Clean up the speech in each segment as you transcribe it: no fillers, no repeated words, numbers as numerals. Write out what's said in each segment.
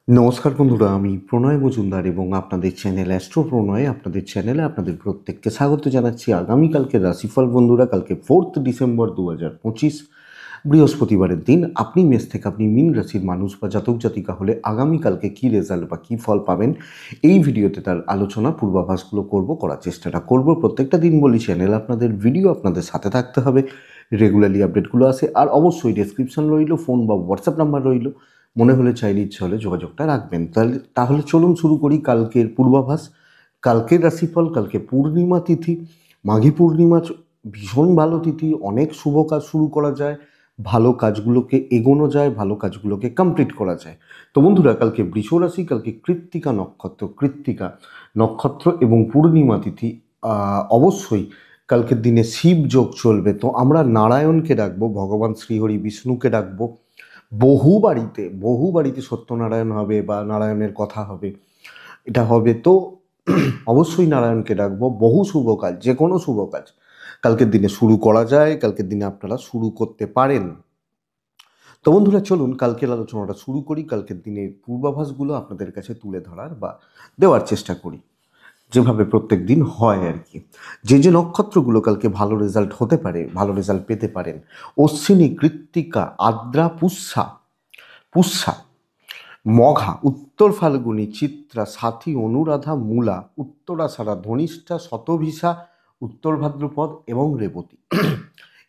নমস্কার বন্ধুরা, আমি প্রণয় মজুমদার এবং আপনাদের চ্যানেল অ্যাস্ট্রো প্রণয় আপনাদের চ্যানেলে আপনাদের প্রত্যেককে স্বাগত জানাচ্ছি। আগামীকালকে রাশিফল বন্ধুরা, কালকে 4 ডিসেম্বর 2025 বৃহস্পতিবারের দিন আপনি মেষ থেকে আপনি মীন রাশির মানুষ বা জাতক জাতিকা হলে আগামীকালকে কী রেজাল্ট বা কী ফল পাবেন এই ভিডিওতে তার আলোচনা পূর্বাভাসগুলো করার চেষ্টাটা করব। প্রত্যেকটা দিন বলি চ্যানেল আপনাদের ভিডিও আপনাদের সাথে থাকতে হবে, রেগুলারলি আপডেটগুলো আসে। আর অবশ্যই ডেসক্রিপশন রইল, ফোন বা হোয়াটসঅ্যাপ নাম্বার রইল, মনে হলে চাইলে ইচ্ছে হলে যোগাযোগটা রাখবেন। তাহলে চলুন শুরু করি কালকের পূর্বাভাস। কালকের রাশিফল, কালকে পূর্ণিমা তিথি, মাঘী পূর্ণিমা, ভীষণ ভালো তিথি, অনেক শুভ কাজ শুরু করা যায়, ভালো কাজগুলোকে এগোনো যায়, ভালো কাজগুলোকে কমপ্লিট করা যায়। তো বন্ধুরা, কালকে বৃষ রাশি, কালকে কৃত্তিকা নক্ষত্র এবং পূর্ণিমা তিথি। অবশ্যই কালকের দিনে শিব যোগ চলবে, তো আমরা নারায়ণকে ডাকবো, ভগবান শ্রীহরি বিষ্ণুকে ডাকবো। বহু বাড়িতে সত্যনারায়ণ হবে বা নারায়ণের কথা হবে, এটা হবে। তো অবশ্যই নারায়ণকে ডাকবো। বহু শুভ কাজ, যে কোনো শুভ কাজ কালকের দিনে শুরু করা যায়, কালকের দিনে আপনারা শুরু করতে পারেন। তো বন্ধুরা, চলুন কালকের আলোচনাটা শুরু করি। কালকের দিনের পূর্বাভাসগুলো আপনাদের কাছে তুলে ধরার বা দেওয়ার চেষ্টা করি, যেভাবে প্রত্যেক দিন হয় আর কি। যে নক্ষত্রগুলো কালকে ভালো রেজাল্ট হতে পারে, ভালো রেজাল্ট পেতে পারেন: অশ্বিনী, কৃত্তিকা, আদ্রা, পুষ্যা, মঘা, উত্তর ফাল্গুনী, চিত্রা, সাথী, অনুরাধা, মূলা, উত্তরাষাঢ়া, ধনিষ্ঠা, শতভিষা, উত্তর ভাদ্রপদ এবং রেবতী।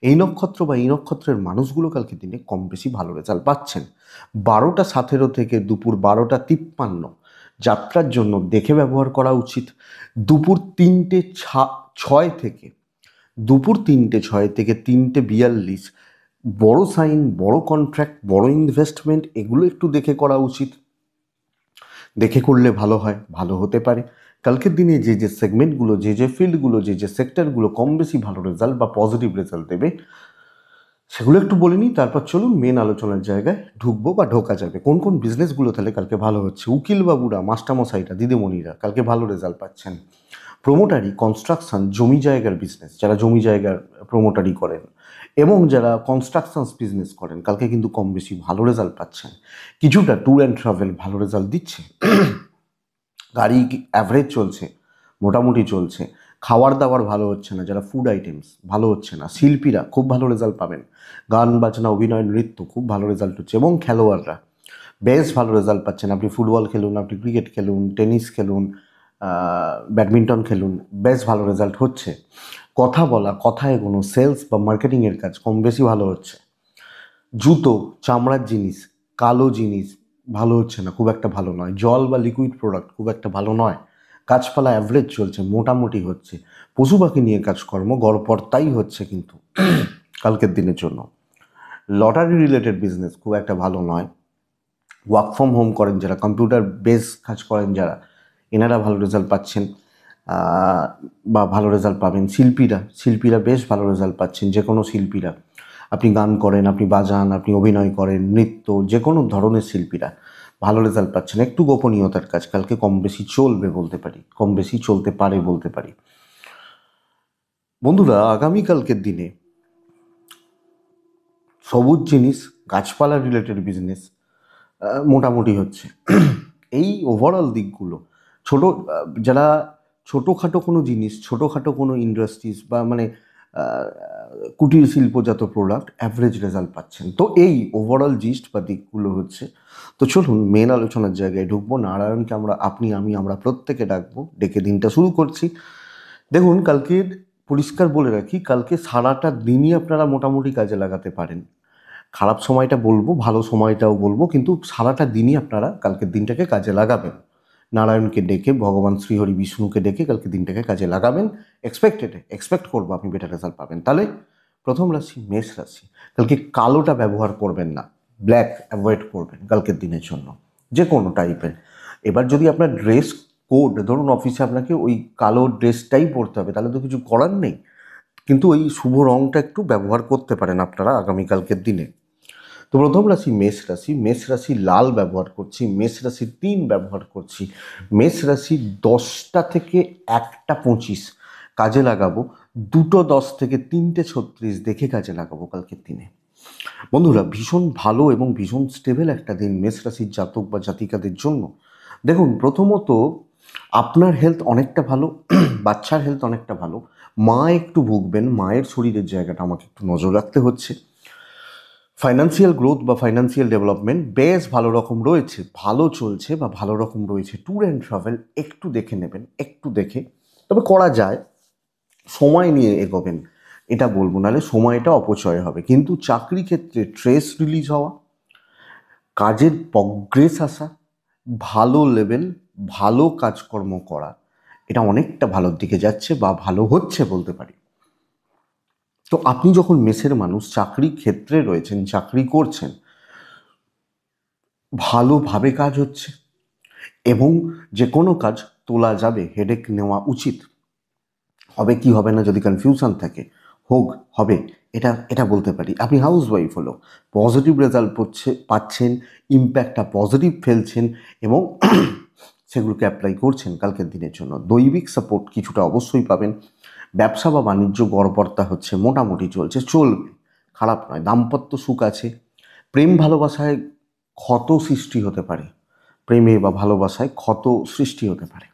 এই নক্ষত্র বা এই নক্ষত্রের মানুষগুলো কালকে দিনে কম বেশি ভালো রেজাল্ট পাচ্ছেন। 12:17 থেকে দুপুর 12:53 যাত্রার জন্য দেখে ব্যবহার করা উচিত। দুপুর 3:06 থেকে 3:42 বড় সাইন, বড় কন্ট্রাক্ট, বড় ইনভেস্টমেন্ট, এগুলো একটু দেখে করা উচিত। দেখে করলে ভালো হয়, ভালো হতে পারে। কালকের দিনে যে সেগমেন্টগুলো, যে ফিল্ডগুলো, যে সেক্টরগুলো কম বেশি ভালো রেজাল্ট বা পজিটিভ রেজাল্ট দেবে, সেগুলো একটু বলে নিই, তারপর চলুন মেন আলোচনার জায়গায় ঢুকবো বা ঢোকা যাবে। কোন কোন বিজনেসগুলো তাহলে কালকে ভালো হচ্ছে? উকিল বাবুরা, মাস্টারমশাইরা, দিদিমণিরা কালকে ভালো রেজাল্ট পাচ্ছেন। প্রোমোটারি, কনস্ট্রাকশন, জমি জায়গার বিজনেস, যারা জমি জায়গার প্রোমোটারি করেন এবং যারা কনস্ট্রাকশনস বিজনেস করেন, কালকে কিন্তু কম বেশি ভালো রেজাল্ট পাচ্ছেন। কিছুটা ট্যুর অ্যান্ড ট্রাভেল ভালো রেজাল্ট দিচ্ছে। গাড়ি অ্যাভারেজ চলছে, মোটামুটি চলছে। খাওয়ার দাওয়ার ভালো হচ্ছে না, যারা ফুড আইটেমস ভালো হচ্ছে না। শিল্পীরা খুব ভালো রেজাল্ট পাবেন। গান বাজনা, অভিনয়, নৃত্য খুব ভালো রেজাল্ট হচ্ছে। এবং খেলোয়াড়রা বেশ ভালো রেজাল্ট পাচ্ছেন। আপনি ফুটবল খেলুন, আপনি ক্রিকেট খেলুন, টেনিস খেলুন, ব্যাডমিন্টন খেলুন, বেশ ভালো রেজাল্ট হচ্ছে। কথা বলা, কথা এগোনো, সেলস বা মার্কেটিংয়ের কাজ কম বেশি ভালো হচ্ছে। জুতো, চামড়ার জিনিস, কালো জিনিস ভালো হচ্ছে না, খুব একটা ভালো নয়। জল বা লিকুইড প্রোডাক্ট খুব একটা ভালো নয়। গাছপালা অ্যাভারেজ চলছে, মোটামুটি হচ্ছে। পশু পাখি নিয়ে কাজকর্ম গড়পড়তাই হচ্ছে কিন্তু কালকের দিনের জন্য। লটারি রিলেটেড বিজনেস খুব একটা ভালো নয়। ওয়ার্ক ফ্রম হোম করেন যারা, কম্পিউটার বেস কাজ করেন যারা, এনারা ভালো রেজাল্ট পাচ্ছেন বা ভালো রেজাল্ট পাবেন। শিল্পীরা বেশ ভালো রেজাল্ট পাচ্ছেন। যে কোনো শিল্পীরা, আপনি গান করেন, আপনি বাজান, আপনি অভিনয় করেন, নৃত্য, যে কোনো ধরনের শিল্পীরা ভালো রেজাল্ট পাচ্ছেন। একটু গোপনীয়তার কাজ কালকে কম বেশি চলবে বলতে পারি, কম বেশি চলতে পারে বলতে পারি। বন্ধুরা, আগামীকালকের দিনে সবুজ জিনিস, গাছপালা রিলেটেড বিজনেস মোটামুটি হচ্ছে। এই ওভারঅল দিকগুলো ছোটো, যারা ছোটোখাটো কোনো জিনিস, ছোটোখাটো কোনো ইন্ডাস্ট্রিজ বা মানে কুটির শিল্পজাত প্রোডাক্ট অ্যাভারেজ রেজাল্ট পাচ্ছেন। তো এই ওভারঅল জিস্ট বা দিকগুলো হচ্ছে। তো চলুন মেন আলোচনার জায়গায় ঢুকবো। নারায়ণকে আমরা প্রত্যেকে ডাকবো, ডেকে দিনটা শুরু করছি। দেখুন, কালকের পরিষ্কার বলে রাখি, কালকে সারাটা দিনই আপনারা মোটামুটি কাজে লাগাতে পারেন। খারাপ সময়টা বলবো, ভালো সময়টাও বলবো, কিন্তু সারাটা দিনই আপনারা কালকের দিনটাকে কাজে লাগাবেন। নারায়ণকে ডেকে, ভগবান শ্রীহরি বিষ্ণুকে ডেকে কালকে দিনটাকে কাজে লাগাবেন। এক্সপেক্ট করবো আপনি বেটার রেজাল্ট পাবেন। তাহলে প্রথম রাশি মেষ রাশি, কালকে কালোটা ব্যবহার করবেন না, ব্ল্যাক অ্যাভয়েড করবেন কালকের দিনের জন্য, যে কোনো টাইপের। এবার যদি আপনার ড্রেস কোড, ধরুন অফিসে আপনাকে ওই কালো ড্রেসটাই পরতে হবে, তাহলে তো কিছু করার নেই, কিন্তু ওই শুভ রঙটা একটু ব্যবহার করতে পারেন আপনারা আগামীকালকের দিনে। তো প্রথম রাশি মেষ রাশি লাল ব্যবহার করছি, মেষ রাশি 3 ব্যবহার করছি, মেষ রাশি 10টা থেকে 1:25 কাজে লাগাবো, 2:10 থেকে 3:36 দেখে কাজে লাগাবো কালকের দিনে। বন্ধুরা, ভীষণ ভালো এবং ভীষণ স্টেবল একটা দিন মেষ রাশির জাতক বা জাতিকাদের জন্য। দেখুন, প্রথমত আপনার হেলথ অনেকটা ভালো, বাচ্চার হেলথ অনেকটা ভালো। মা একটু ভুগবেন, মায়ের শরীরের জায়গাটা আমাকে একটু নজর রাখতে হচ্ছে। ফাইন্যান্সিয়াল গ্রোথ বা ফাইন্যান্সিয়াল ডেভেলপমেন্ট বেশ ভালো রকম রয়েছে, ভালো চলছে বা ভালো রকম রয়েছে। ট্যুর অ্যান্ড ট্রাভেল একটু দেখে নেবেন, একটু দেখে, তবে করা যায়, সময় নিয়ে এগোবেন এটা বলবো, নাহলে সময়টা অপচয় হবে। কিন্তু চাকরি ক্ষেত্রে ট্রেস রিলিজ হওয়া, কাজের প্রগ্রেস আসা, ভালো লেভেল, ভালো কাজকর্ম করা, এটা অনেকটা ভালোর দিকে যাচ্ছে বা ভালো হচ্ছে বলতে পারি। তো আপনি যখন মেসের মানুষ, চাকরি ক্ষেত্রে রয়েছেন, চাকরি করছেন, ভালোভাবে কাজ হচ্ছে এবং যে কোনো কাজ তোলা যাবে, হেডেক নেওয়া উচিত। হবে কি হবে না যদি কনফিউশন থাকে, হোক হবে, এটা এটা বলতে পারি। আপনি হাউস ওয়াইফ হলো, পজিটিভ রেজাল্ট পাচ্ছেন, ইম্প্যাক্টটা পজিটিভ ফেলছেন এবং সেগুলোকে অ্যাপ্লাই করছেন কালকের দিনের জন্য। দৈবিক সাপোর্ট কিছুটা অবশ্যই পাবেন। ব্যবসা বা বাণিজ্য গড়পড়তা হচ্ছে, মোটামুটি চলছে, চলবে, খারাপ নয়। দাম্পত্য সুখ আছে। প্রেম ভালোবাসায় ক্ষত সৃষ্টি হতে পারে, প্রেমে বা ভালোবাসায় ক্ষত সৃষ্টি হতে পারে।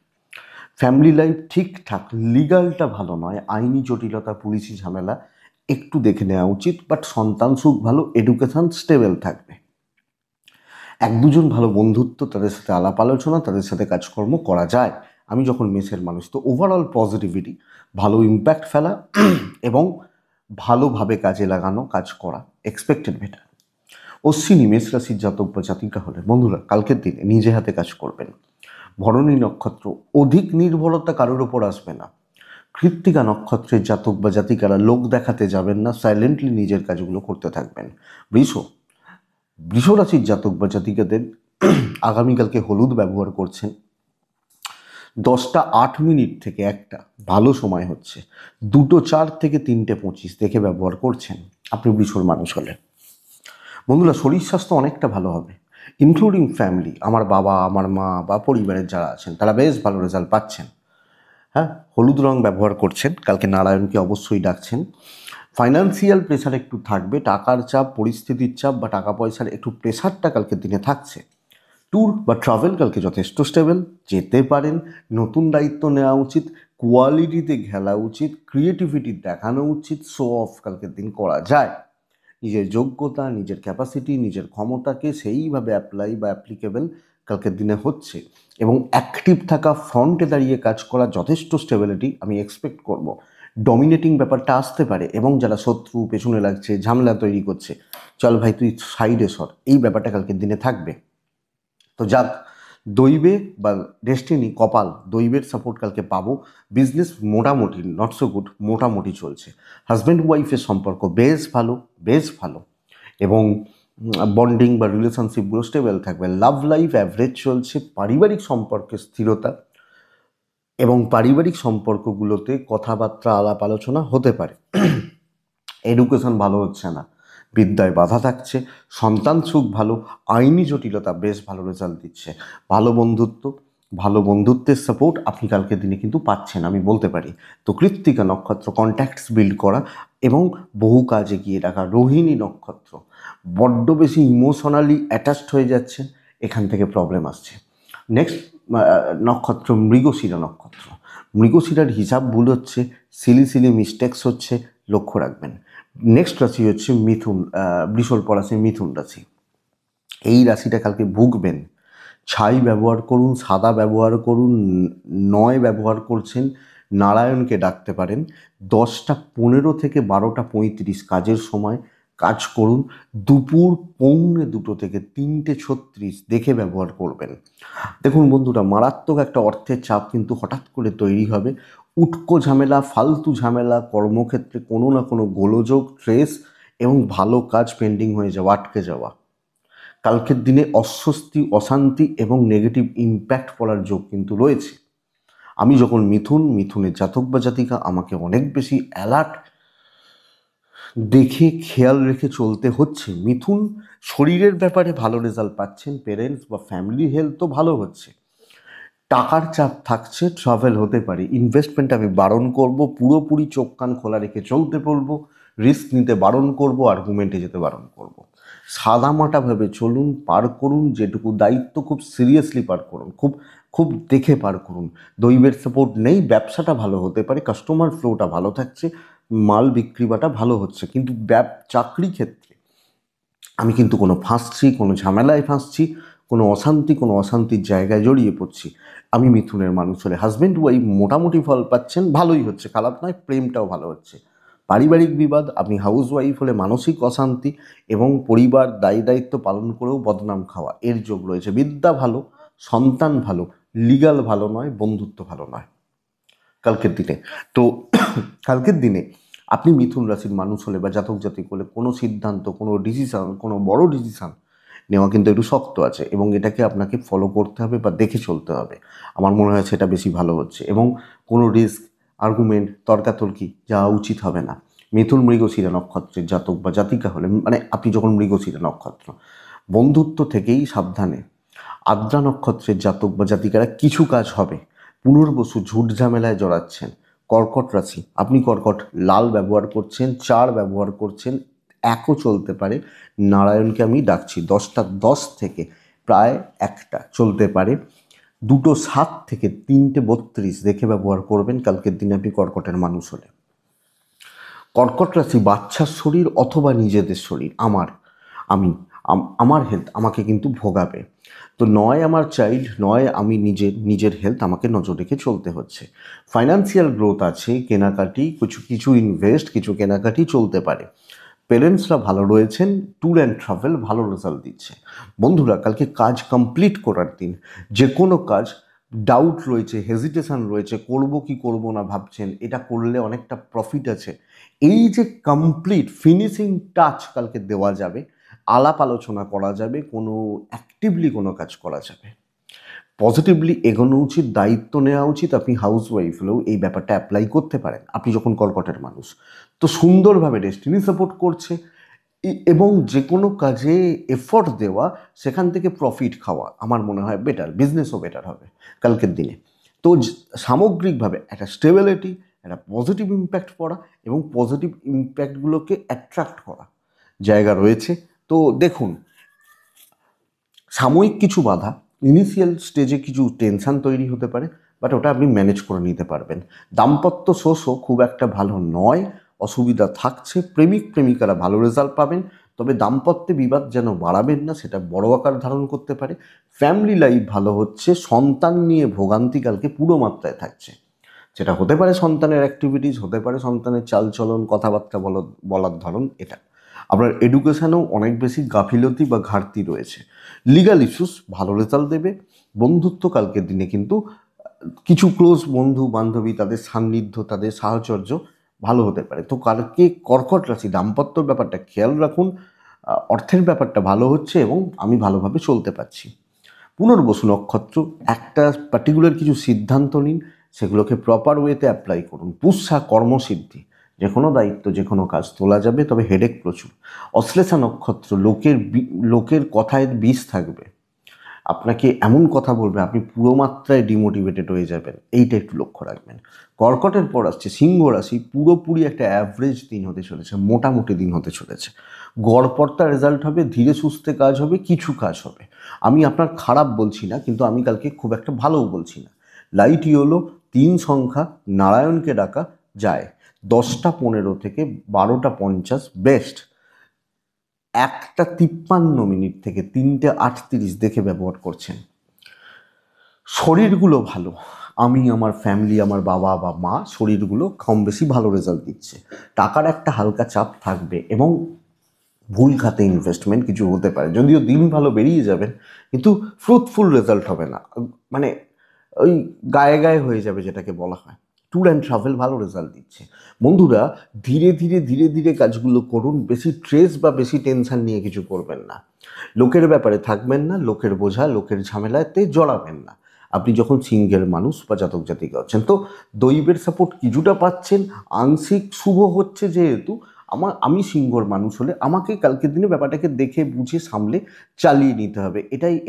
ফ্যামিলি লাইফ ঠিকঠাক, লিগালটা ভালো নয়, আইনি জটিলতা, পুলিশি ঝামেলা একটু দেখে নেওয়া উচিত। বাট সন্তান সুখ ভালো, এডুকেশন স্টেবল থাকবে। এক দুজন ভালো বন্ধুত্ব, তাদের সাথে আলাপ আলোচনা, তাদের সাথে কাজকর্ম করা যায়। আমি যখন মেসের মানুষ, তো ওভারঅল পজিটিভিটি, ভালো ইম্প্যাক্ট ফেলা এবং ভালোভাবে কাজে লাগানো, কাজ করা, এক্সপেক্টেড বেটার। অশ্বিনী মেষ রাশির জাতক বা জাতিকা হলে বন্ধুরা কালকের দিনে নিজে হাতে কাজ করবেন। ভরণী নক্ষত্র, অধিক নির্ভরতা কারোর ওপর আসবে না। কৃত্তিকা নক্ষত্রের জাতক বা জাতিকারা লোক দেখাতে যাবেন না, সাইলেন্টলি নিজের কাজগুলো করতে থাকবেন। বৃষ, বৃষ রাশির জাতক বা জাতিকাদের আগামীকালকে হলুদ ব্যবহার করছেন। 10টা 8 মিনিট থেকে 1টা ভালো সময় হচ্ছে, 2টো 4 থেকে 3টে 25 দেখে ব্যবহার করছেন আপনি বৃষর মানুষ হলে। বন্ধুরা, শরীর স্বাস্থ্য অনেকটা ভালো হবে, ইনক্লুডিং ফ্যামিলি। আমার বাবা, আমার মা বা পরিবারের যারা আছেন তারা বেশ ভালো রেজাল্ট পাচ্ছেন। হ্যাঁ, হলুদ রং ব্যবহার করছেন, কালকে নারায়ণকে অবশ্যই ডাকছেন। ফাইন্যান্সিয়াল প্রেশার একটু থাকবে, টাকার চাপ, পরিস্থিতির চাপ বা টাকা পয়সার একটু প্রেশারটা কালকের দিনে থাকছে। ট্যুর বা ট্রাভেল কালকে যথেষ্ট স্টেবল, যেতে পারেন। নতুন দায়িত্ব নেওয়া উচিত, কোয়ালিটিতে খেলা উচিত, ক্রিয়েটিভিটি দেখানো উচিত, শো অফ কালকের দিন করা যায়। নিজের যোগ্যতা, নিজের ক্যাপাসিটি, নিজের ক্ষমতাকে সেইভাবে অ্যাপ্লাই বা অ্যাপ্লিকেবল কালকের দিনে হচ্ছে এবং অ্যাক্টিভ থাকা, ফ্রন্টে দাঁড়িয়ে কাজ করা, যথেষ্ট স্টেবিলিটি আমি এক্সপেক্ট করব। ডমিনেটিং ব্যাপারটা আসতে পারে এবং যারা শত্রু, পেছনে লাগছে, ঝামেলা তৈরি করছে, চল ভাই তুই সাইডে সর, এই ব্যাপারটা কালকের দিনে থাকবে। তো যাক, দৈবে বা ডেস্টিনি, কপাল, দৈবের সাপোর্ট কালকে পাবো। বিজনেস মোটামুটি, নট সো গুড, মোটামুটি চলছে। হাজব্যান্ড ওয়াইফের সম্পর্ক বেশ ভালো, বেশ ভালো এবং বন্ডিং বা রিলেশনশিপগুলো স্টেবল থাকবে। লাভ লাইফ অ্যাভারেজ চলছে। পারিবারিক সম্পর্কের স্থিরতা এবং পারিবারিক সম্পর্কগুলোতে কথাবার্তা, আলাপ আলোচনা হতে পারে। এডুকেশন ভালো হচ্ছে না, বিদ্যায় বাধা থাকছে। সন্তান সুখ ভালো, আইনি জটিলতা বেশ ভালো রেজাল্ট দিচ্ছে। ভালো বন্ধুত্ব, ভালো বন্ধুত্বের সাপোর্ট আপনি কালকের দিনে কিন্তু পাচ্ছেন আমি বলতে পারি। তো কৃত্তিকা নক্ষত্র, কন্ট্যাক্টস বিল্ড করা এবং বহু কাজ এগিয়ে রাখা। রোহিণী নক্ষত্র, বড্ড বেশি ইমোশনালি অ্যাটাচড হয়ে যাচ্ছে, এখান থেকে প্রবলেম আসছে। নেক্সট নক্ষত্র মৃগশিরা নক্ষত্র। মৃগশিরার হিসাব ভুল হচ্ছে, সিলি সিলি মিস্টেক্স হচ্ছে, লক্ষ্য রাখবেন। নেক্সট রাশি হচ্ছে মিথুন, বৃষর পর আছে মিথুন রাশি। এই রাশিটা কালকে ভুগবেন। ছাই ব্যবহার করুন, সাদা ব্যবহার করুন, নয় ব্যবহার করছেন, নারায়ণকে ডাকতে পারেন। 10টা 15 থেকে 12টা 35 কাজের সময় কাজ করুন। দুপুর 1:45 থেকে 3টে 36 দেখে ব্যবহার করবেন। দেখুন বন্ধুরা, মারাত্মক একটা অর্থের চাপ কিন্তু হঠাৎ করে তৈরি হবে। উটকো ঝামেলা, ফালতু ঝামেলা, কর্মক্ষেত্রে কোনো না কোনো গোলযোগ, ট্রেস এবং ভালো কাজ পেন্ডিং হয়ে যাওয়া, আটকে যাওয়া। কালকের দিনে অস্বস্তি, অশান্তি এবং নেগেটিভ ইম্প্যাক্ট পড়ার যোগ কিন্তু রয়েছে। আমি যখন মিথুনের জাতক বা জাতিকা, আমাকে অনেক বেশি অ্যালার্ট দেখে খেয়াল রেখে চলতে হচ্ছে। মিথুন শরীরের ব্যাপারে ভালো রেজাল্ট পাচ্ছেন, পেরেন্টস বা ফ্যামিলি হেলথ তো ভালো হচ্ছে। টাকার চাপ থাকছে, ট্রাভেল হতে পারে। ইনভেস্টমেন্ট আমি বারণ করব, পুরোপুরি চোখ কান খোলা রেখে চলতে বলবো। রিস্ক নিতে বারণ করব, আর্গুমেন্টে যেতে বারণ করব। সাদামাটাভাবে চলুন, পার করুন, যেটুকু দায়িত্ব খুব সিরিয়াসলি পার করুন, খুব খুব দেখে পার করুন। দৈবের সাপোর্ট নেই, ব্যবসাটা ভালো হতে পারে, কাস্টমার ফ্লোটা ভালো থাকছে, মাল বিক্রি বাটা ভালো হচ্ছে, কিন্তু চাকরি ক্ষেত্রে আমি কিন্তু কোনো ফাঁসছি, কোনো ঝামেলায় ফাঁসছি, কোনো অশান্তির জায়গায় জড়িয়ে পড়ছি। আমি মিথুনের মানুষ হলে হাজব্যান্ড ওয়াইফ মোটামুটি ফল পাচ্ছেন, ভালোই হচ্ছে, খারাপ নয়, প্রেমটাও ভালো হচ্ছে। পারিবারিক বিবাদ, আপনি হাউস ওয়াইফ হলে মানসিক অশান্তি এবং পরিবার দায়িত্ব পালন করেও বদনাম খাওয়া এর যোগ রয়েছে। বিদ্যা ভালো, সন্তান ভালো, লিগাল ভালো নয়, বন্ধুত্ব ভালো নয় কালকের দিনে। তো কালকের দিনে আপনি মিথুন রাশির মানুষ হলে বা জাতক জাতিক হলে কোনো সিদ্ধান্ত, কোনো ডিসিশান, কোনো বড় ডিসিশান নেওয়া কিন্তু একটু শক্ত আছে এবং এটাকে আপনাকে ফলো করতে হবে বা দেখে চলতে হবে। আমার মনে হয় সেটা বেশি ভালো হচ্ছে এবং কোনো রিস্ক, আর্গুমেন্ট, তর্কাতর্কি যাওয়া উচিত হবে না। মিথুন মৃগশিরা নক্ষত্রের জাতক বা জাতিকা হলে, মানে আপনি যখন মৃগশিরা নক্ষত্র, বন্ধুত্ব থেকেই সাবধানে। আদ্রা নক্ষত্রের জাতক বা জাতিকারা কিছু কাজ হবে। পুনর্বসু ঝুট ঝামেলায় জড়াচ্ছেন। কর্কট রাশি, আপনি কর্কট, লাল ব্যবহার করছেন, 4 ব্যবহার করছেন, একও চলতে পারে। নারায়ণকে আমি ডাকছি, 10 থেকে প্রায় 1টা চলতে পারে। 2:07 থেকে 3:32 দেখে ব্যবহার করবেন কালকের দিনে আপনি কর্কটের মানুষ হলে। কর্কট রাশি, বাচ্চার শরীর অথবা নিজেদের শরীর, আমার হেলথ আমাকে কিন্তু ভোগাবে। তো নয় আমার চাইল্ড, নয় আমি নিজের হেলথ আমাকে নজর রেখে চলতে হচ্ছে। ফাইন্যান্সিয়াল গ্রোথ আছে, কেনাকাটি, কিছু ইনভেস্ট, কিছু কেনাকাটি চলতে পারে। পেরেন্টসরা ভালো রয়েছেন, ট্যুর অ্যান্ড ট্রাভেল ভালো রেজাল্ট দিচ্ছে। বন্ধুরা, কালকে কাজ কমপ্লিট করার দিন। যে কোনো কাজ ডাউট রয়েছে, হেজিটেশন রয়েছে, করব কি করব না ভাবছেন, এটা করলে অনেকটা প্রফিট আছে, এই যে কমপ্লিট ফিনিশিং টাচ কালকে দেওয়া যাবে, আলাপ আলোচনা করা যাবে, কোনো অ্যাক্টিভলি কোনো কাজ করা যাবে, পজিটিভলি এগোনো উচিত, দায়িত্ব নেওয়া উচিত। আপনি হাউস ওয়াইফ হলেও এই ব্যাপারটা অ্যাপ্লাই করতে পারেন, আপনি যখন কর্কটের মানুষ। তো সুন্দরভাবে ডেস্টিনি সাপোর্ট করছে এবং যে কোনো কাজে এফোর্ট দেওয়া, সেখান থেকে প্রফিট খাওয়া আমার মনে হয় বেটার, বিজনেসও বেটার হবে কালকের দিনে। তো সামগ্রিকভাবে একটা স্টেবিলিটি, একটা পজিটিভ ইম্প্যাক্ট পড়া এবং পজিটিভ ইম্প্যাক্টগুলোকে অ্যাট্রাক্ট করা জায়গা রয়েছে। তো দেখুন, সাময়িক কিছু বাধা, ইনিশিয়াল স্টেজে কিছু টেনশান তৈরি হতে পারে, বাট ওটা আপনি ম্যানেজ করে নিতে পারবেন। দাম্পত্য শোষও খুব একটা ভালো নয়, অসুবিধা থাকছে। প্রেমিকারা ভালো রেজাল্ট পাবেন, তবে দাম্পত্যে বিবাদ যেন বাড়াবেন না, সেটা বড় আকার ধারণ করতে পারে। ফ্যামিলি লাইফ ভালো হচ্ছে, সন্তান নিয়ে ভোগান্তি কালকে পুরো মাত্রায় থাকছে। যেটা হতে পারে সন্তানের অ্যাক্টিভিটিস, হতে পারে সন্তানের চালচলন, কথাবার্তা বলার ধরন। এটা আপনার এডুকেশানেও অনেক বেশি গাফিলতি বা ঘাটতি রয়েছে। লিগাল ইস্যুস ভালো রেজাল্ট দেবে। বন্ধুত্ব কালকের দিনে কিন্তু কিছু ক্লোজ বন্ধু বান্ধবী, তাদের সান্নিধ্য, তাদের সাহচর্য ভালো হতে পারে। তো কালকে কর্কট রাশি, দাম্পত্যর ব্যাপারটা খেয়াল রাখুন, অর্থের ব্যাপারটা ভালো হচ্ছে এবং আমি ভালোভাবে চলতে পারছি। পুনর্বসু নক্ষত্র, একটা পার্টিকুলার কিছু সিদ্ধান্ত নিন, সেগুলোকে প্রপার ওয়েতে অ্যাপ্লাই করুন। পুষ্যা, কর্মসিদ্ধি, যে কোনো দায়িত্ব, যে কোনো কাজ তোলা যাবে, তবে হেডেক প্রচুর। অশ্লেষা নক্ষত্র, লোকের কথায় বিষ থাকবে, আপনাকে এমন কথা বলবে আপনি পুরো মাত্রায় ডিমোটিভেটেড হয়ে যাবেন, এইটা একটু লক্ষ্য রাখবেন। কর্কটের পর আসছে সিংহ রাশি, পুরোপুরি একটা অ্যাভারেজ দিন হতে চলেছে, মোটামুটি দিন হতে চলেছে। গড়পড়তা রেজাল্ট হবে, ধীরে সুস্থে কাজ হবে, কিছু কাজ হবে। আমি আপনার খারাপ বলছি না, কিন্তু আমি কালকে খুব একটা ভালোও বলছি না। লাইট ইয়েলো, 3 সংখ্যা, নারায়ণকে ডাকা যায়। 10টা 15 থেকে 12টা 50 বেস্ট। 1টা 53 থেকে 3টে 38 দেখে ব্যবহার করছেন। শরীরগুলো ভালো, আমার ফ্যামিলি, আমার বাবা বা মা, শরীরগুলো কম বেশি ভালো রেজাল্ট দিচ্ছে। টাকার একটা হালকা চাপ থাকবে এবং ভুল খাতে ইনভেস্টমেন্ট কিছু হতে পারে, যদিও দিন ভালো বেরিয়ে যাবেন, কিন্তু ফ্রুটফুল রেজাল্ট হবে না, মানে ওই গায়ে গায়ে হয়ে যাবে যেটাকে বলা হয়। ট্যুর অ্যান্ড ট্রাভেল ভালো রেজাল্ট দিচ্ছে। বন্ধুরা, ধীরে ধীরে কাজগুলো করুন, বেশি স্ট্রেস বা বেশি টেনশন নিয়ে কিছু করবেন না, লোকের ব্যাপারে থাকবেন না, লোকের বোঝা, লোকের ঝামেলাতে জড়াবেন না। আপনি যখন সিঙ্গেল মানুষ বা জাতক জাতিকা হচ্ছেন, তো দৈবের সাপোর্ট কিছুটা পাচ্ছেন, আংশিক শুভ হচ্ছে যেহেতু, আমি সিংহর মানুষ হলে আমাকে কালকের দিনে ব্যাপারটাকে দেখে বুঝে সামলে চালিয়ে নিতে হবে,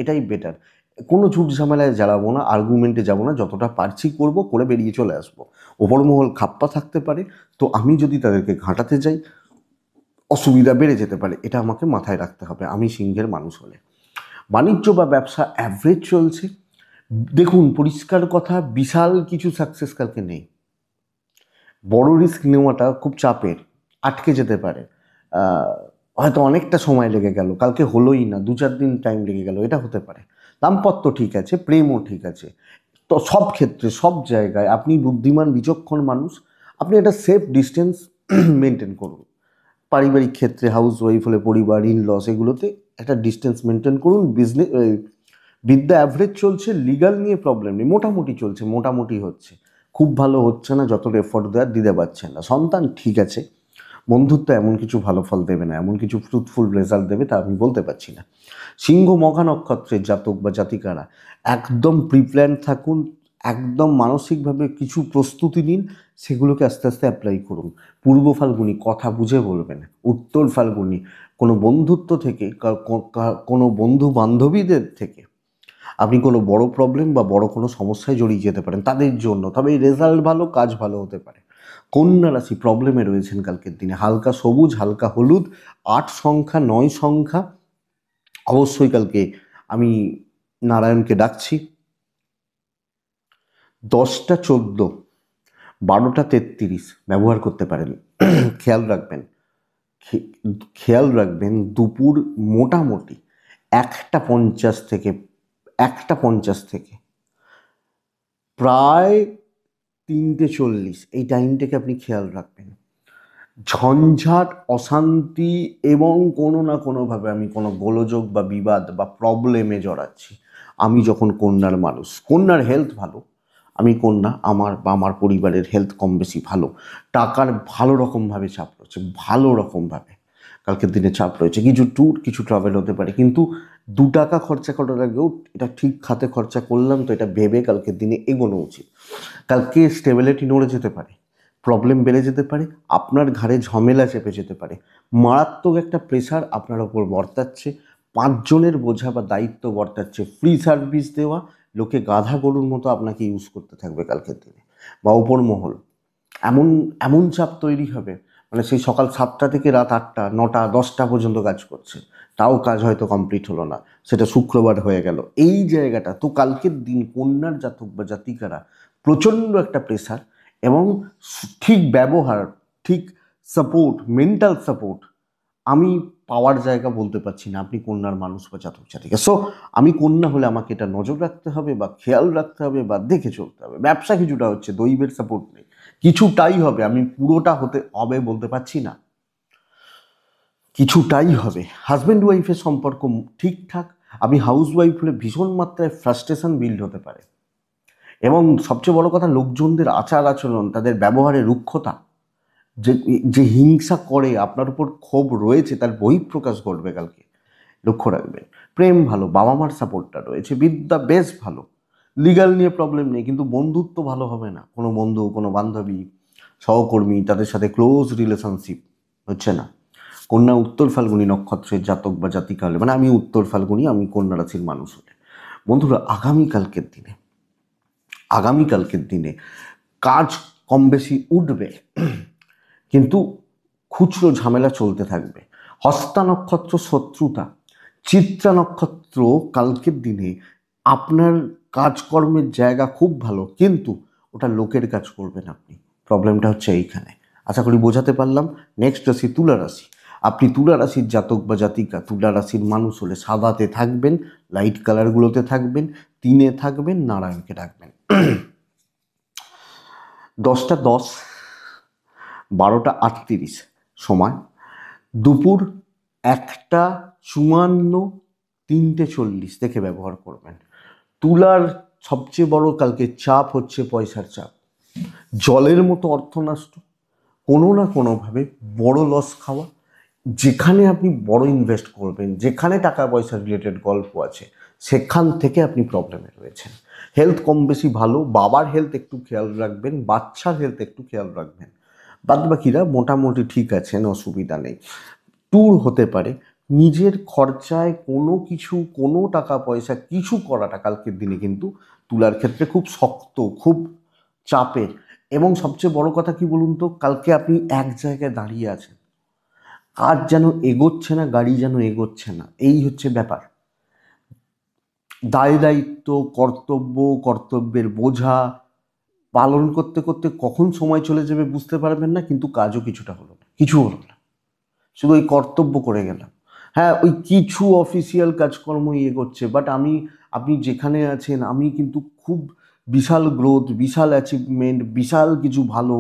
এটাই বেটার। কোনো ঝুট ঝামেলায় জড়াবো না, আর্গুমেন্টে যাবো না, যতটা পারছি করব, করে বেরিয়ে চলে আসবো। ওপরমহল খাপ্পা থাকতে পারে, তো আমি যদি তাদেরকে ঘাঁটাতে যাই, অসুবিধা বেড়ে যেতে পারে, এটা আমাকে মাথায় রাখতে হবে আমি সিংহের মানুষ হলে। বাণিজ্য বা ব্যবসা অ্যাভারেজ চলছে। দেখুন পরিষ্কার কথা, বিশাল কিছু সাকসেস কালকে নেই। বড় রিস্ক নেওয়াটা খুব চাপের, আটকে যেতে পারে। হয়তো অনেকটা সময় লেগে গেল, কালকে হলোই না, 2-4 দিন টাইম লেগে গেল, এটা হতে পারে। দাম্পত্য ঠিক আছে, প্রেমও ঠিক আছে, তো সব ক্ষেত্রে সব জায়গায় আপনি বুদ্ধিমান বিচক্ষণ মানুষ, আপনি একটা সেফ ডিস্টেন্স মেনটেন করুন। পারিবারিক ক্ষেত্রে হাউস ওয়াইফ হলে পরিবার, ইন লস, এগুলোতে একটা ডিস্টেন্স মেনটেন করুন। বিজনেস বিদ্যা অ্যাভারেজ চলছে, লিগাল নিয়ে প্রবলেম নেই, মোটামুটি চলছে, মোটামুটি হচ্ছে, খুব ভালো হচ্ছে না, যত এফোর্ট দেওয়ার দিতে পারছেন না। সন্তান ঠিক আছে, বন্ধুত্ব এমন কিছু ভালো ফল দেবে না, এমন কিছু ফ্রুটফুল রেজাল্ট দেবে তা আমি বলতে পারছি না। সিংহ মঘা নক্ষত্রের জাতক বা জাতিকারা একদম প্রিপ্ল্যান থাকুন, একদম মানসিকভাবে কিছু প্রস্তুতি নিন, সেগুলোকে আস্তে আস্তে অ্যাপ্লাই করুন। পূর্ব ফাল্গুনি কথা বুঝে বলবেন, উত্তর ফাল্গুনি কোনো বন্ধুত্ব থেকে, কোনো বন্ধু বান্ধবীদের থেকে আপনি কোনো বড় প্রবলেম বা বড় কোনো সমস্যায় জড়িয়ে যেতে পারেন তাদের জন্য, তবে এই রেজাল্ট ভালো, কাজ ভালো হতে পারে। কন্যা রাশি প্রবলেমে রয়েছেন কালকের দিনে, হালকা সবুজ, হালকা হলুদ, 8 সংখ্যা, 9 সংখ্যা, অবশ্যই কালকে আমি নারায়ণকে ডাকছি। 10টা 14, 12টা 33 ব্যবহার করতে পারেন। খেয়াল রাখবেন, খেয়াল রাখবেন দুপুর মোটামুটি 1টা 50 থেকে প্রায় 3টে 40, এই টাইমটাকে আপনি খেয়াল রাখবেন। ঝঞ্ঝাট, অশান্তি এবং কোনো না কোনোভাবে আমি কোনো গোলযোগ বা বিবাদ বা প্রবলেমে জড়াচ্ছি। আমি যখন কন্যার মানুষ, কন্যার হেলথ ভালো, আমি কন্যা, আমার বা আমার পরিবারের হেলথ কম বেশি ভালো, টাকার ভালো রকমভাবে চাপ রয়েছে, ভালো রকমভাবে কালকের দিনে চাপ রয়েছে, কিছু ট্যুর, কিছু ট্রাভেল হতে পারে, কিন্তু 2 টাকা খরচা করার আগেও এটা ঠিক খাতে খরচা করলাম তো, এটা ভেবে কালকের দিনে এগোনো উচিত। কালকে স্টেবিলিটি নড়ে যেতে পারে, প্রবলেম বেড়ে যেতে পারে, আপনার ঘাড়ে ঝামেলা চেপে যেতে পারে, মারাত্মক একটা প্রেশার আপনার ওপর বর্তাচ্ছে, 5 জনের বোঝা বা দায়িত্ব বর্তাচ্ছে, ফ্রি সার্ভিস দেওয়া, লোকে গাধা গরুর মতো আপনাকে ইউজ করতে থাকবে কালকের দিনে, বা ওপর মহল এমন এমন চাপ তৈরি হবে, মানে সেই সকাল 7টা থেকে রাত 8টা 9টা 10টা পর্যন্ত কাজ করছে, তাও কাজ হয়তো কমপ্লিট হলো না, সেটা শুক্রবার হয়ে গেল, এই জায়গাটা তো কালকের দিন কন্যার জাতক বা জাতিকারা প্রচণ্ড একটা প্রেশার এবং ঠিক ব্যবহার, ঠিক সাপোর্ট, মেন্টাল সাপোর্ট আমি পাওয়ার জায়গা বলতে পারছি না, আপনি কন্যার মানুষ বা জাতক জাতিকা। সো আমি কন্যা হলে আমাকে এটা নজর রাখতে হবে বা খেয়াল রাখতে হবে বা দেখে চলতে হবে। ব্যবসা কিছুটা হচ্ছে, দৈবের সাপোর্ট নেই, কিছুটাই হবে, আমি পুরোটা হতে হবে বলতে পারছি না, কিছুটাই হবে। হাজব্যান্ড ওয়াইফের সম্পর্ক ঠিকঠাক, আমি হাউস ওয়াইফ হলে ভীষণ মাত্রায় ফ্রাস্ট্রেশন বিল্ড হতে পারে, এবং সবচেয়ে বড় কথা লোকজনদের আচার আচরণ, তাদের ব্যবহারে রুক্ষতা, যে যে হিংসা করে, আপনার উপর ক্ষোভ রয়েছে, তার বহিঃপ্রকাশ ঘটবে কালকে, লক্ষ্য রাখবেন। প্রেম ভালো, বাবা মার সাপোর্টটা রয়েছে, বিদ্যা বেশ ভালো, লিগাল নিয়ে প্রবলেম নেই, কিন্তু বন্ধুত্ব ভালো হবে না, কোনো বন্ধু, কোনো বান্ধবী, সহকর্মী, তাদের সাথে ক্লোজ রিলেশনশিপ হচ্ছে না। কন্যা উত্তর ফাল্গুনী নক্ষত্রের জাতক বা জাতিকা হলে, মানে আমি উত্তর ফাল্গুনী, আমি কন্যা রাশির মানুষ হলে, বন্ধুরা আগামীকালকের দিনে কাজ কম বেশি উঠবে, কিন্তু খুচরো ঝামেলা চলতে থাকবে। হস্তা নক্ষত্র শত্রুতা, চিত্রা নক্ষত্র কালকের দিনে আপনার কাজকর্মের জায়গা খুব ভালো, কিন্তু ওটা লোকের কাজ করবেন আপনি, প্রবলেমটা হচ্ছে এইখানে। আশা করি বোঝাতে পারলাম। নেক্সট রাশি তুলা রাশি। আপনি তুলা রাশির জাতক বা জাতিকা, তুলা রাশির মানুষ হলে সাদাতে থাকবেন, লাইট কালারগুলোতে থাকবেন, 3-এ থাকবেন, নারায়ণকে ডাকবেন। 10টা 10, 12টা 38 সময়, দুপুর 1টা 54, 3টে 40 দেখে ব্যবহার করবেন। তুলার সবচেয়ে বড় কালকে চাপ হচ্ছে পয়সার চাপ, জলের মতো অর্থনষ্ট, কোনো না কোনোভাবে বড় লস খাওয়া, যেখানে আপনি বড় ইনভেস্ট করবেন, যেখানে টাকা পয়সা রিলেটেড গল্প আছে, সেখান থেকে আপনি প্রবলেমে রয়েছেন। হেলথ কম বেশি ভালো, বাবার হেলথ একটু খেয়াল রাখবেন, বাচ্চার হেলথ একটু খেয়াল রাখবেন, বাদ বাকিরা মোটামুটি ঠিক আছেন, অসুবিধা নেই। ট্যুর হতে পারে, নিজের খরচায় কোনো কিছু, কোনো টাকা পয়সা কিছু করাটা কালকের দিনে কিন্তু তুলার ক্ষেত্রে খুব শক্ত, খুব চাপের। এবং সবচেয়ে বড় কথা কি বলুন তো, কালকে আপনি এক জায়গায় দাঁড়িয়ে আছেন, কাজ যেন এগোচ্ছে না, গাড়ি যেন এগোচ্ছে না, এই হচ্ছে ব্যাপার। দায় দায়িত্ব, কর্তব্য, কর্তব্যের বোঝা পালন করতে করতে কখন সময় চলে যাবে বুঝতে পারবেন না, কিন্তু কাজও কিছুটা হলো না, কিছু হলো না, শুধু ওই কর্তব্য করে গেলাম। হ্যাঁ, ওই কিছু অফিসিয়াল কাজকর্ম করছে, বাট আপনি যেখানে আছেন, আমি কিন্তু খুব বিশাল গ্রোথ, বিশাল অ্যাচিভমেন্ট, বিশাল কিছু ভালো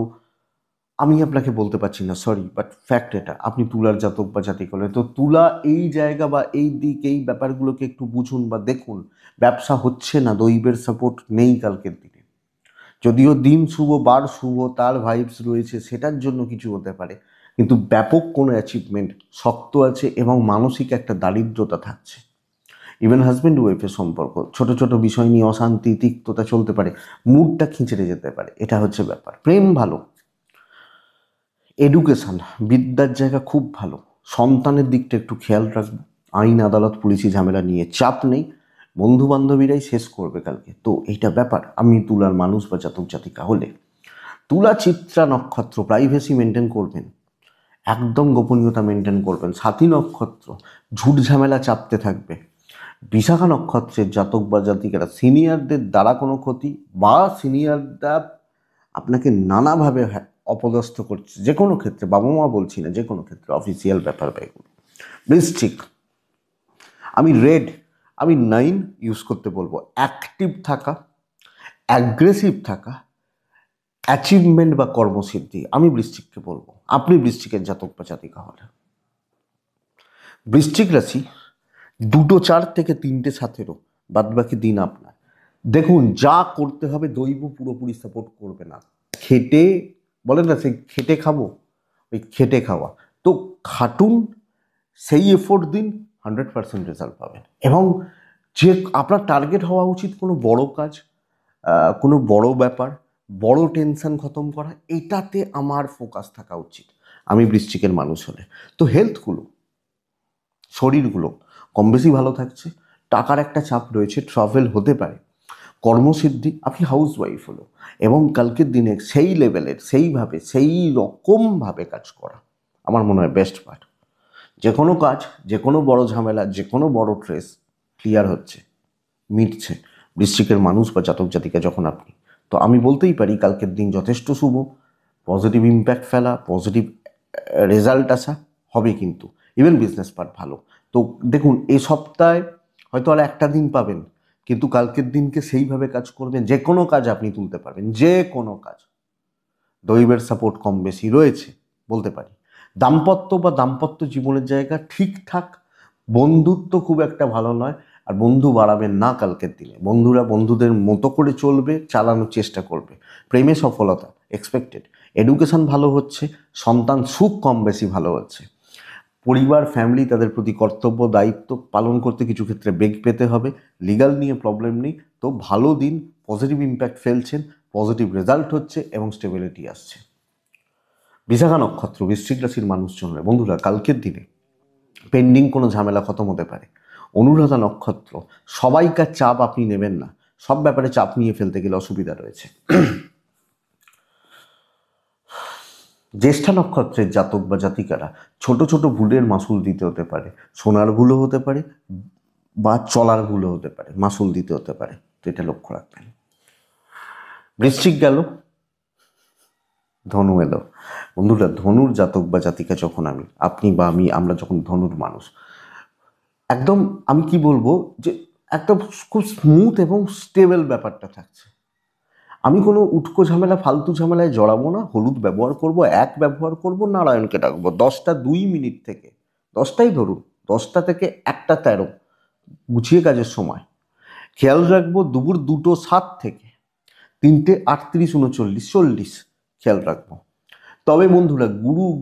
আমি আপনাকে বলতে পারছি না, সরি, বাট ফ্যাক্ট এটা। আপনি তুলার জাতক বা জাতিক হলে তো তুলা এই জায়গা বা এই দিক, এই ব্যাপারগুলোকে একটু বুঝুন বা দেখুন। ব্যবসা হচ্ছে না, দৈবের সাপোর্ট নেই কালকের দিনে। যদিও দিন শুভ, বার শুভ, তার ভাইবস রয়েছে, সেটার জন্য কিছু হতে পারে, কিন্তু ব্যাপক কোনো অ্যাচিভমেন্ট শক্ত আছে এবং মানসিক একটা দারিদ্রতা থাকছে। ইভেন হাজব্যান্ড ওয়াইফের সম্পর্ক ছোট ছোট বিষয় নিয়ে অশান্তি, তিক্ততা চলতে পারে, মুডটা খিঁচড়ে যেতে পারে, এটা হচ্ছে ব্যাপার। প্রেম ভালো, এডুকেশন, বিদ্যার জায়গা খুব ভালো, সন্তানের দিকটা একটু খেয়াল রাখবো। আইন আদালত পুলিশি ঝামেলা নিয়ে চাপ নেই, বন্ধু বান্ধবীরাই শেষ করবে কালকে, তো এইটা ব্যাপার। আমি তুলার মানুষ বা জাতক জাতিকা হলে তুলা চিত্রা নক্ষত্র, প্রাইভেসি মেনটেন করবেন, একদম গোপনীয়তা মেনটেন করবেন। সাথী নক্ষত্র, ঝুট ঝামেলা চাপতে থাকবে। বিশাখা নক্ষত্রের জাতক বা জাতিকারা সিনিয়রদের দ্বারা কোনো ক্ষতি বা সিনিয়ররা আপনাকে নানাভাবে অপদস্থ করছে, যে কোনো ক্ষেত্রে, বাবা মা বলছি না, যে কোনো ক্ষেত্রে অফিসিয়াল ব্যাপার বা এগুলো। বৃশ্চিক, আমি রেড, আমি 9 ইউজ করতে বলবো। অ্যাক্টিভ থাকা, অ্যাগ্রেসিভ থাকা, অ্যাচিভমেন্ট বা কর্মসিদ্ধি, আমি বৃশ্চিককে বলবো। আপনি বৃশ্চিকের জাতক বা জাতিকা হলে বৃশ্চিক রাশি 2টো 4 থেকে 3টে 7-এরও বাদবাকি দিন আপনার। দেখুন, যা করতে হবে দৈব পুরোপুরি সাপোর্ট করবে না। খেটে, বলেন না সেই খেটে খাবো, ওই খেটে খাওয়া, তো খাটুন, সেই এফোর্ট দিন, 100% রেজাল্ট পাবেন। এবং যে আপনার টার্গেট হওয়া উচিত কোনো বড় কাজ, কোনো বড় ব্যাপার, বড় টেনশন খতম করা, এটাতে আমার ফোকাস থাকা উচিত আমি বৃশ্চিকের মানুষ হলে। তো হেলথগুলো, শরীরগুলো কম বেশি ভালো থাকছে, টাকার একটা চাপ রয়েছে, ট্রাভেল হতে পারে, কর্মসিদ্ধি, আপনি হাউস ওয়াইফ হলো, এবং কালকের দিনে সেই লেভেলের, সেইভাবে, সেই রকমভাবে কাজ করা আমার মনে হয় বেস্ট পার্ট। যে কোনো কাজ, যে কোনো বড় ঝামেলা, যে কোনো বড় ট্রেস ক্লিয়ার হচ্ছে, মিটছে বৃশ্চিকের মানুষ বা জাতক জাতিকা যখন আপনি। তো আমি বলতেই পারি কালকের দিন যথেষ্ট শুভ, পজিটিভ ইম্প্যাক্ট ফেলা, পজিটিভ রেজাল্ট আসা হবে, কিন্তু ইভেন বিজনেস পার্ট ভালো। তো দেখুন, এই সপ্তাহে হয়তো আর একটা দিন পাবেন, কিন্তু কালকের দিনকে সেইভাবে কাজ করবেন, যে কোনো কাজ আপনি তুলতে পারবেন, যে কোনো কাজ। দৈবের সাপোর্ট কম বেশি রয়েছে বলতে পারি। দাম্পত্য বা দাম্পত্য জীবনের জায়গা ঠিকঠাক, বন্ধুত্ব খুব একটা ভালো নয়, আর বন্ধু বাড়াবেন না কালকের দিনে। বন্ধুরা বন্ধুদের মতো করে চলবে, চালানোর চেষ্টা করবে। প্রেমে সফলতা এক্সপেক্টেড, এডুকেশন ভালো হচ্ছে, সন্তান সুখ কম বেশি ভালো হচ্ছে। পরিবার, ফ্যামিলি, তাদের প্রতি কর্তব্য দায়িত্ব পালন করতে কিছু ক্ষেত্রে বেগ পেতে হবে, লিগাল নিয়ে প্রবলেম নেই। তো ভালো দিন, পজিটিভ ইম্প্যাক্ট ফেলছেন, পজিটিভ রেজাল্ট হচ্ছে এবং স্টেবিলিটি আসছে। বিশাখা নক্ষত্র, বৃশ্চিক রাশির মানুষজনরা বন্ধুরা কালকের দিনে পেন্ডিং কোনো ঝামেলা খতম হতে পারে। অনুরাধা নক্ষত্র, সবাইকার চাপ আপনি নেবেন না, সব ব্যাপারে চাপ নিয়ে ফেলতে গেলে অসুবিধা রয়েছে। জ্যেষ্ঠা নক্ষত্রের জাতক বা জাতিকারা ছোট ছোট ভুলের মাসুল দিতে হতে পারে, শোনার ভুলও হতে পারে বা চলার ভুলও হতে পারে, মাসুল দিতে হতে পারে, তো এটা লক্ষ্য রাখবেন। বৃশ্চিক গেল, ধনু এলো। বন্ধুরা, ধনুর জাতক বা জাতিকা যখন আপনি বা আমরা যখন ধনুর মানুষ, একদম আমি কি বলবো, যে একদম খুব স্মুথ এবং স্টেবল ব্যাপারটা থাকছে। আমি কোনো উটকো ঝামেলা, ফালতু ঝামেলায় জড়াবো না, হলুদ ব্যবহার করব, ব্যবহার করব, নারায়ণকে ডাকবো 10টা 2 মিনিট থেকে, 10টাই ধরুন, 10টা থেকে 1টা 13 গুছিয়ে কাজের সময়। খেয়াল রাখবো দুপুর 2টো 7 থেকে 3টে 38 39 40 খেয়াল রাখবো। তবে বন্ধুরা,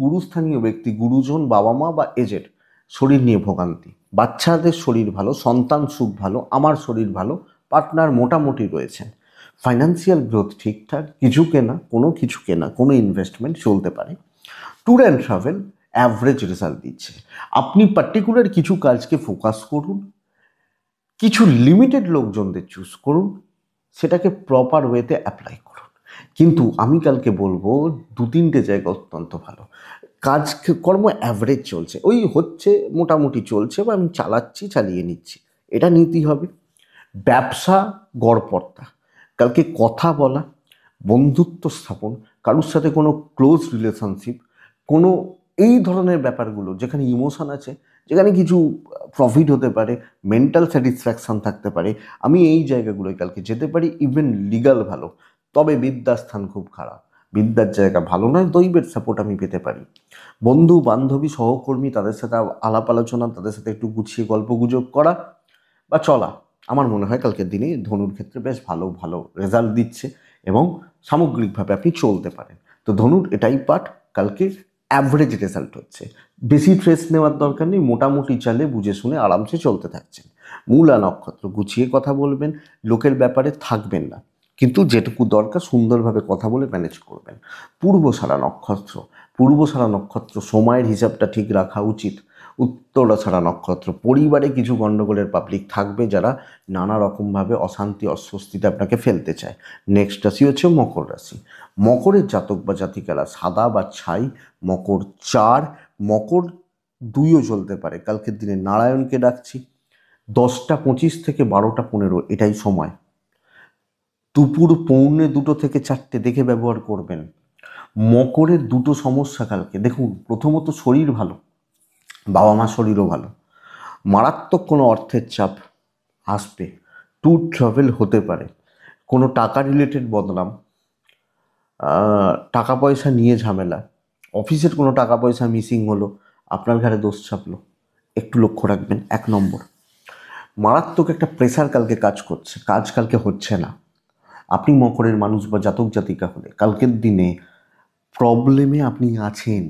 গুরুস্থানীয় ব্যক্তি, গুরুজন, বাবা মা বা এজেড শরীর নিয়ে ভোগান্তি, বাচ্চাদের শরীর ভালো, সন্তান সুখ ভালো, আমার শরীর ভালো, পার্টনার মোটামুটি রয়েছেন, ফাইন্যান্সিয়াল গ্রোথ ঠিকঠাক, কিছু কেনা, কোনো ইনভেস্টমেন্ট চলতে পারে। Tour and travel average result দিচ্ছে। আপনি পার্টিকুলার কিছু কাজকে ফোকাস করুন, কিছু লিমিটেড লোকজনদের চুজ করুন, সেটাকে প্রপার ওয়েতে অ্যাপ্লাই করুন। কিন্তু আমি কালকে বলবো 2-3টে জায়গা অত্যন্ত ভালো। কর্ম অ্যাভারেজ চলছে, ওই হচ্ছে, মোটামুটি চলছে, বা আমি চালাচ্ছি, চালিয়ে নিচ্ছি, এটা নীতি হবে। ব্যবসা গড়পড়তা, কালকে কথা বলা, বন্ধুত্ব স্থাপন, কারোর সাথে কোনো ক্লোজ রিলেশনশিপ, কোনো এই ধরনের ব্যাপারগুলো যেখানে ইমোশন আছে, যেখানে কিছু প্রফিট হতে পারে, মেন্টাল স্যাটিসফ্যাকশান থাকতে পারে, আমি এই জায়গাগুলোয় কালকে যেতে পারি। ইভেন লিগাল ভালো, তবে বিদ্যার স্থান খুব খারাপ, বিদ্যার জায়গা ভালো নয়, দৈবের সাপোর্ট আমি পেতে পারি। বন্ধু বান্ধবী সহকর্মী তাদের সাথে আলাপ আলোচনা, তাদের সাথে একটু গুছিয়ে গল্পগুজব করা বা চলা, আমার মনে হয় কালকের দিনে ধনুর ক্ষেত্রে বেশ ভালো ভালো রেজাল্ট দিচ্ছে, এবং সামগ্রিকভাবে আপনি চলতে পারেন। তো ধনুর এটাই পাঠ, কালকে অ্যাভারেজ রেজাল্ট হচ্ছে, বেশি স্ট্রেস নেওয়ার দরকার নেই, মোটামুটি চালে বুঝে শুনে আরামসে চলতে থাকছেন। মূলা নক্ষত্র, গুছিয়ে কথা বলবেন, লোকের ব্যাপারে থাকবেন না, কিন্তু যেটুকু দরকার সুন্দরভাবে কথা বলে ম্যানেজ করবেন। পূর্বসারা নক্ষত্র, পূর্বসারা নক্ষত্র সময়ের হিসাবটা ঠিক রাখা উচিত। উত্তরাছাড়া নক্ষত্র, পরিবারে কিছু গণ্ডগোলের পাবলিক থাকবে যারা নানা রকমভাবে অশান্তি অস্বস্তিতে আপনাকে ফেলতে চায়। নেক্সট রাশি হচ্ছে মকর রাশি। মকরের জাতক বা জাতিকারা সাদা বা ছাই, মকর 4, মকর 2ও চলতে পারে। কালকের দিনে নারায়ণকে ডাকছি। 10টা 25 থেকে 12টা 15 এটাই সময়। দুপুর 1:45 থেকে 4টে দেখে ব্যবহার করবেন। মকরের দুটো সমস্যা কালকে দেখুন, প্রথমত শরীর ভালো, বাবা মা শরীরও ভালো, মারাত্মক কোনো অর্থের চাপ আসবে, ট্যুর ট্রাভেল হতে পারে, কোনো টাকা রিলেটেড বদনাম, টাকা পয়সা নিয়ে ঝামেলা, অফিসের কোনো টাকা পয়সা মিসিং হলো, আপনার ঘাড়ে দোষ চাপলো, একটু লক্ষ্য রাখবেন। 1 নম্বর, মারাত্মক একটা প্রেশার কালকে কাজ করছে, কাজ কালকে হচ্ছে না। আপনি মকরের মানুষ বা জাতক জাতিকা হলে কালকের দিনে প্রবলেমে আপনি আছেন,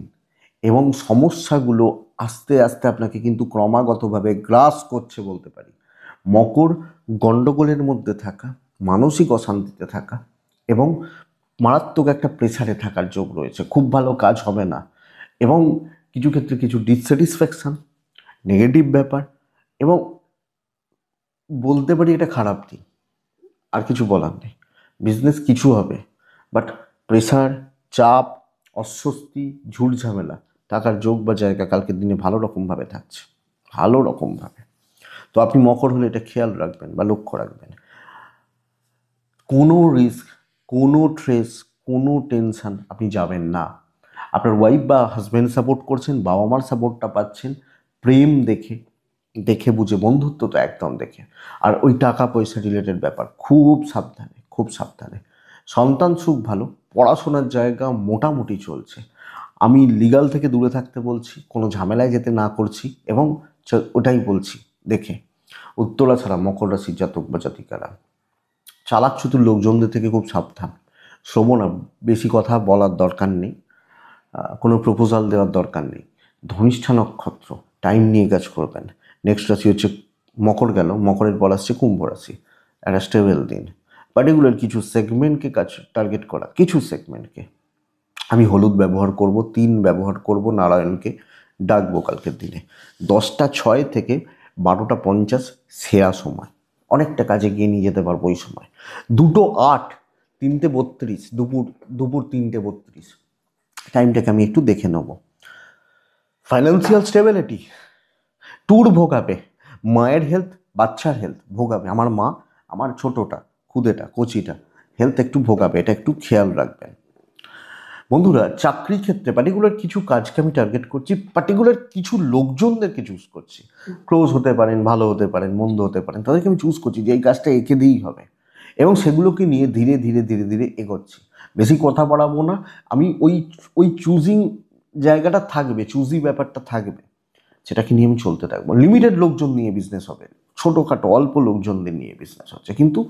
এবং সমস্যাগুলো আস্তে আস্তে আপনাকে কিন্তু ক্রমাগতভাবে গ্রাস করছে বলতে পারি। মকর গণ্ডগোলের মধ্যে থাকা, মানসিক অশান্তিতে থাকা, এবং মারাত্মক একটা প্রেসারে থাকার যোগ রয়েছে, খুব ভালো কাজ হবে না, এবং কিছু ক্ষেত্রে কিছু ডিসস্যাটিসফ্যাকশান, নেগেটিভ ব্যাপার, এবং বলতে পারি এটা খারাপ দিন, আর কিছু বলার নেই। বিজনেস কিছু হবে, বাট প্রেসার, চাপ, অস্বস্তি, ঝুট ঝামেলা, টাকার যোগ বা জায়গা কালকের দিনে ভালো রকমভাবে থাকছে, ভালো রকমভাবে। তো আপনি মকর হলে এটা খেয়াল রাখবেন বা লক্ষ্য রাখবেন। কোনো রিস্ক, কোনো ট্রেস, কোনো টেনশান আপনি যাবেন না। আপনার ওয়াইফ বা হাজব্যান্ড সাপোর্ট করছেন, বাবা মার সাপোর্টটা পাচ্ছেন, প্রেম দেখে, দেখে বুঝে, বন্ধুত্ব তো একদম দেখে। আর ওই টাকা পয়সা রিলেটেড ব্যাপার খুব সাবধানে, খুব সাবধানে। সন্তান সুখ ভালো, পড়াশোনার জায়গা মোটামুটি চলছে। আমি লিগাল থেকে দূরে থাকতে বলছি, কোনো ঝামেলায় যেতে না করছি, এবং ওটাই বলছি দেখে। উত্তরা ছাড়া মকর রাশির জাতক বা জাতিকারা চালাক চতুর লোকজনদের থেকে খুব সাবধান। শ্রবণ, বেশি কথা বলার দরকার নেই, কোনো প্রপোজাল দেওয়ার দরকার নেই। ধনিষ্ঠা নক্ষত্র, টাইম নিয়ে কাজ করবেন। নেক্সট রাশি হচ্ছে মকর গেল, মকরের পর আসছে কুম্ভ রাশি। একটা স্টেবল দিন, পার্টিকুলার কিছু সেগমেন্টকে কাজ টার্গেট করা, কিছু সেগমেন্টকে আমি হলুদ ব্যবহার করব, 3 ব্যবহার করব, নারায়ণকে ডাকবো কালকের দিনে। 10টা 6 থেকে 12টা 50 সেরা সময়, অনেকটা কাজে গিয়ে নিয়ে যেতে পারবো ওই সময়। 2:08, 3:32, দুপুর 3:32, টাইমটাকে আমি একটু দেখে নেব। ফাইন্যান্সিয়াল স্টেবিলিটি, ট্যুর ভোগাবে, মায়ের হেলথ, বাচ্চার হেলথ ভোগাবে, আমার মা, আমার ছোটোটা, খুদেটা, কচিটা হেলথ একটু ভোগাবে, এটা একটু খেয়াল রাখবেন। বন্ধুরা, চাকরি ক্ষেত্রে পার্টিকুলার কিছু কাজকে আমি টার্গেট করছি, পার্টিকুলার কিছু লোকজনদেরকে চুজ করছি। ক্লোজ হতে পারেন, ভালো হতে পারেন, মন্দ হতে পারেন, তাদেরকে আমি চুজ করছি যে এই কাজটা এঁকে দিয়েই হবে, এবং সেগুলোকে নিয়ে ধীরে ধীরে ধীরে ধীরে এগোচ্ছি। বেশি কথা বাড়াবো না, আমি ওই ওই চুজিং জায়গাটা থাকবে, চুজি ব্যাপারটা থাকবে, সেটাকে নিয়ে আমি চলতে থাকবো। লিমিটেড লোকজন নিয়ে বিজনেস হবে, ছোটোখাটো অল্প লোকজনদের নিয়ে বিজনেস হচ্ছে, কিন্তু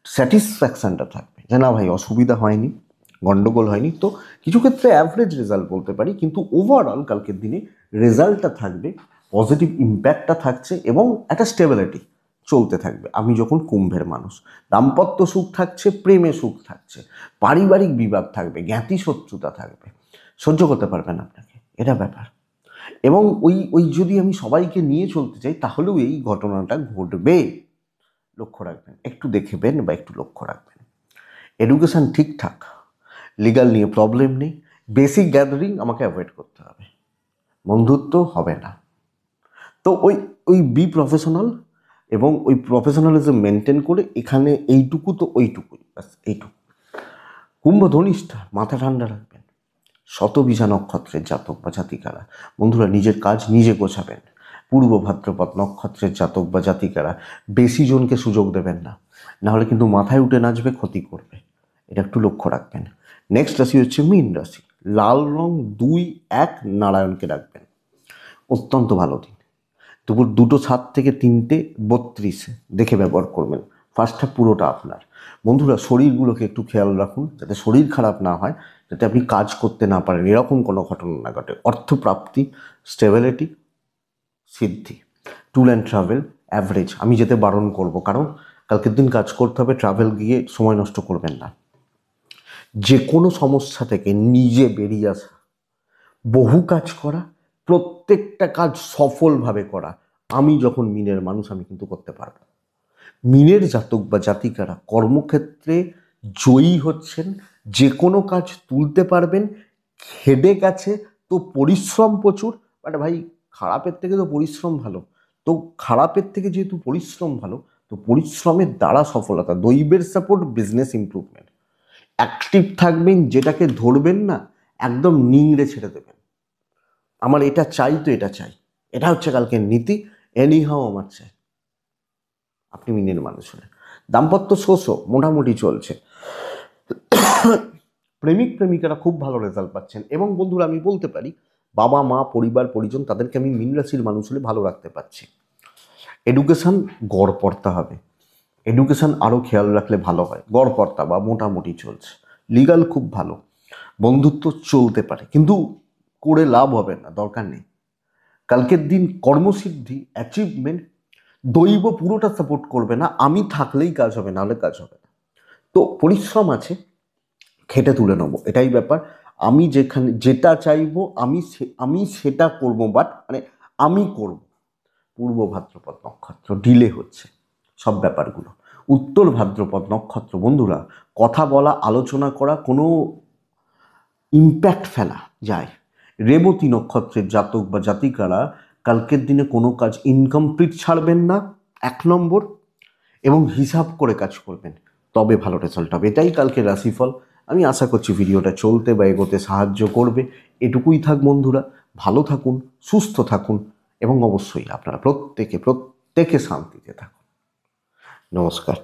স্যাটিসফ্যাকশানটা থাকবে যে না ভাই অসুবিধা হয়নি, গন্ডগোল হয়নি। তো কিছু ক্ষেত্রে অ্যাভারেজ রেজাল্ট বলতে পারি, কিন্তু ওভারঅল কালকের দিনে রেজাল্টটা থাকবে, পজিটিভ ইম্প্যাক্টটা থাকছে, এবং একটা স্টেবিলিটি চলতে থাকবে। আমি যখন কুম্ভের মানুষ, দাম্পত্য সুখ থাকছে, প্রেমে সুখ থাকছে, পারিবারিক বিবাদ থাকবে, জ্ঞাতি শত্রুতা থাকবে, সহ্য করতে পারবেন আপনাকে, এটা ব্যাপার। এবং ওই ওই যদি আমি সবাইকে নিয়ে চলতে চাই তাহলেও এই ঘটনাটা ঘটবে, লক্ষ্য রাখবেন, একটু দেখবেন বা একটু লক্ষ্য রাখবেন। এডুকেশান ঠিকঠাক, লিগাল নিয়ে প্রবলেম নেই, বেসিক গ্যাদারিং আমাকে অ্যাভয়েড করতে হবে, বন্ধুত্ব হবে না। তো ওই ওই বি প্রফেশনাল এবং ওই প্রফেশনালিজম মেনটেন করে এখানে এইটুকু তো ওইটুকুই, ব্যাস এইটুকু। কুম্ভ ধনিষ্ঠা, মাথা ঠান্ডা রাখবেন। শতবিজা নক্ষত্রের জাতক বা জাতিকারা বন্ধুরা নিজের কাজ নিজে গোছাবেন। পূর্ব ভাদ্রপদ নক্ষত্রের জাতক বা জাতিকারা বেশি জনকে সুযোগ দেবেন না, নাহলে কিন্তু মাথায় উঠে নাচবে, ক্ষতি করবে, এটা একটু লক্ষ্য রাখবেন। নেক্সট রাশি হচ্ছে মীন রাশি। লাল রং 2-1 নারায়ণকে রাখবেন, অত্যন্ত ভালো দিন। দুপুর 2:07 থেকে 3:32 দেখে ব্যবহার করবেন। ফার্স্টটা পুরোটা আপনার। বন্ধুরা শরীরগুলোকে একটু খেয়াল রাখুন, যাতে শরীর খারাপ না হয়, যাতে আপনি কাজ করতে না পারেন, এরকম কোনো ঘটনা না ঘটে। অর্থপ্রাপ্তি, স্টেবিলিটি, সিদ্ধি। ট্যুর অ্যান্ড ট্রাভেল অ্যাভারেজ, আমি যেতে বারণ করব, কারণ কালকের দিন কাজ করতে হবে, ট্রাভেল গিয়ে সময় নষ্ট করবেন না। যে কোনো সমস্যা থেকে নিজে বেরিয়ে আসা, বহু কাজ করা, প্রত্যেকটা কাজ সফলভাবে করা। আমি যখন মিনের মানুষ, আমি কিন্তু করতে পারবো। মিনের জাতক বা জাতিকারা কর্মক্ষেত্রে জয়ী হচ্ছেন, যে কোনো কাজ তুলতে পারবেন। হেডেক আছে তো পরিশ্রম প্রচুর, বাট ভাই খারাপের থেকে তো পরিশ্রম ভালো। তো খারাপের থেকে যেহেতু পরিশ্রম ভালো, তো পরিশ্রমের দ্বারা সফলতা, দৈবের সাপোর্ট, বিজনেস ইমপ্রুভমেন্ট। অ্যাক্টিভ থাকবেন, যেটাকে ধরবেন না একদম নিংড়ে ছেড়ে দেবেন। আমার এটা চাই তো এটা চাই, এটা হচ্ছে কালকের নীতি। এনিহাও আমার চাই। আপনি মিনের মানুষ হলেন। দাম্পত্য শোষও মোটামুটি চলছে। প্রেমিক প্রেমিকারা খুব ভালো রেজাল্ট পাচ্ছেন। এবং বন্ধুরা আমি বলতে পারি, বাবা মা পরিবার পরিজন তাদেরকে আমি মীন রাশির মানুষ হলে ভালো রাখতে পারছি। এডুকেশান গড়পড়তা হবে, এডুকেশান আরও খেয়াল রাখলে ভালো হয়। গড়পড়তা বা মোটামুটি চলছে। লিগাল খুব ভালো, বন্ধুত্ব চলতে পারে, কিন্তু করে লাভ হবে না, দরকার নেই। কালকের দিন কর্মসিদ্ধি, অ্যাচিভমেন্ট, দৈব পুরোটা সাপোর্ট করবে না, আমি থাকলেই কাজ হবে, নাহলে কাজ হবে না। তো পরিশ্রম আছে, খেটে তুলে নেবো, এটাই ব্যাপার। আমি যেখানে যেটা চাইবো আমি সেটা করব, বাট মানে আমি করব। পূর্ব ভাদ্রপদ নক্ষত্র ডিলে হচ্ছে সব ব্যাপারগুলো। উত্তর ভাদ্রপদ নক্ষত্র বন্ধুরা কথা বলা, আলোচনা করা, কোনো ইম্প্যাক্ট ফেলা যায়। রেবতী নক্ষত্রের জাতক বা জাতিকারা কালকের দিনে কোনো কাজ ইনকমপ্লিট ছাড়বেন না, 1 নম্বর, এবং হিসাব করে কাজ করবেন, তবে ভালো রেজাল্ট হবে। এটাই কালকে রাশিফল। আমি আশা করছি ভিডিওটা চলতে বা এগোতে সাহায্য করবে। এটুকুই থাক বন্ধুরা, ভালো থাকুন, সুস্থ থাকুন, এবং অবশ্যই আপনারা প্রত্যেকে শান্তিতে থাকুন। নমস্কার।